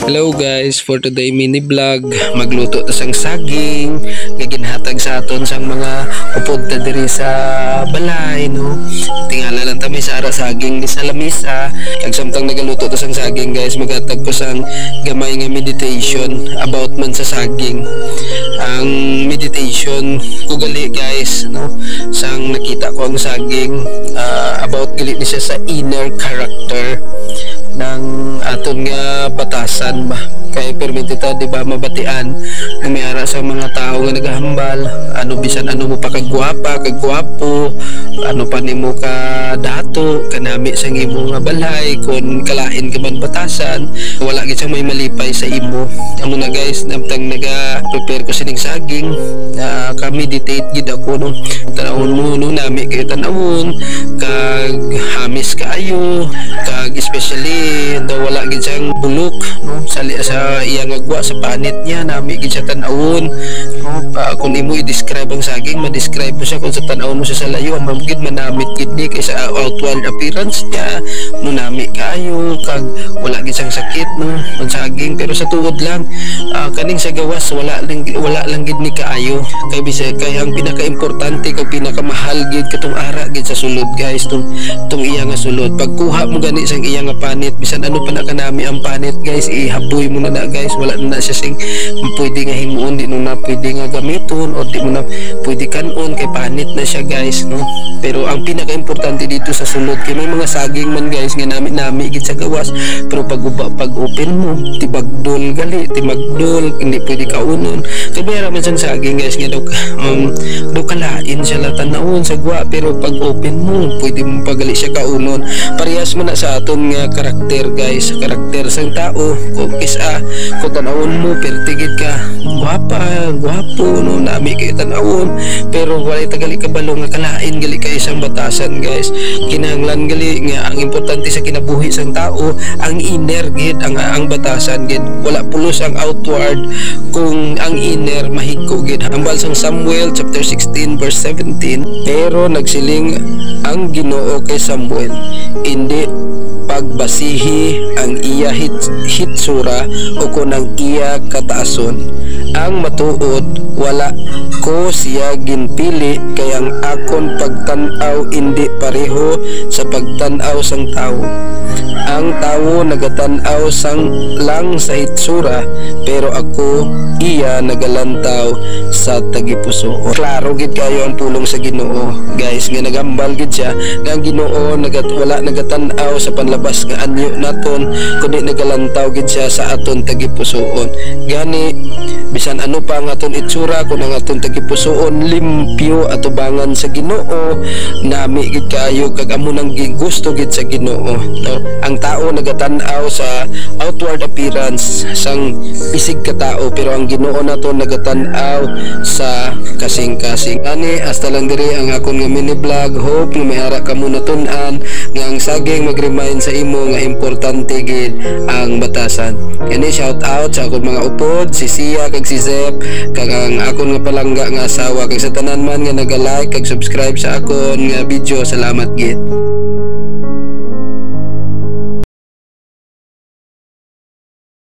Hello guys, for today mini vlog, magluto ta sang saging nga ginhatag sa aton sang mga upod ta diri sa balay no. Tingala lang ta may sara saging ni sa lamisa, kag samtang nagaluto ta sang saging guys, maghatag ko sang gamay nga meditation about man sa saging. Ang meditation ko gali guys no, sang nakita ko ang saging about gali ni siya sa inner character ng aton nga batasan ba, kay permiti ta di ba mabatian na may ara sa mga tao nga nagahambal ano bisan ano mo pa kagwapa kagwapo, ano pa nimo ka dato kanami sa imo nga balay kun kalain ka man batasan, wala gid may malipay sa imo. Amo na guys, namtang naga-prepare ko sining saging na ka-meditate gid ako no. Tanawon mo no, nami kay tanawon kag hamis kaayo kag especially daw wala gid siyang bulok no, sa iyang agwa sa panit niya, nami gid siya tan-awon no. Kung imo i-describe ang saging, ma-describe mo siya kung sa tan-awon mo siya sa layo, ang mamgid manamit gid ni kay sa outward appearance niya no, nami kayo kag wala gid siyang sakit no ang saging, pero sa tuod lang kaning sa gawas wala lang gid ni kaayo, kay bisay kay ang pinaka-importante kag pinakamahal gid katong ara gid sa sulod guys, tong iya nga sulod. Pagkuha mo gani sang iya nga panit, bisan ano pa na kanami ang panit guys, ihaboy mo na guys, wala na siya sing pwede nga himuon, di na pwede nga gamiton o di mo na pwede kanon kay panit na siya guys no. Pero ang pinaka-importante dito sa sulod, kay may mga saging man guys nga nami gid sa gawas, pero pag open mo tibagdol gali, timagdol hindi pwede kaunon. Kay mayroon man sang saging guys nga daw kalain siya latanawon sa gwa, pero pag open mo pwede mo pagali siya kaunon. Parehas man na sa aton nga karakter guys, karakter sang tao, kung kung tanawon mo pertigid ka gwapo no, nami kayo tanawon, pero walay tagali kabalo nga kalain gali kay isang batasan guys. Kinahanglan gali nga ang importante sa kinabuhi sang tao ang inner gid, ang batasan gid, wala pulos ang outward kung ang inner mahigko gid. Hambal sang Samuel chapter 16 verse 17, pero nagsiling ang Ginoo kay Samuel, hindi pagbasihi ang iya hitsura o kunang iya kataason, ang matuod wala ko siya ginpili, kay ang akon pagtan-aw hindi pareho sa pagtan-aw sang tao. Ang tao nagatan-aw sang lang sa hitsura, pero ako iya nagalantaw sa tagipuso. Klaro gid kayo ang pulong sa Ginoo guys, nga nagambal gid siya nga ang Ginoo wala nagatan-aw sa panlabas nga anyo naton, kundi nagalantaw gid siya sa aton tagipusoon. Gani bisan ano pa ang aton itsura, kung ang aton tagipusoon limpyo atubangan sa Ginoo, nami gid kayo kag amo nang gusto gid sa Ginoo no. Ang tao nagatan-aw sa outward appearance sang isig ka tao, pero ang Ginoo naton nagatan-aw sa kasing-kasing. Ani hasta lang diri ang akon nga mini vlog. Hope nga may ara ka mo natun-an nga ang saging mag-remind sa imo nga importante gid ang batasan. Kani shout out sa akon mga upod, si Sia kag si Zep, kag ang akon nga palangga nga asawa, kag sa tanan man nga naga-like kag subscribe sa akon nga video. Salamat gid.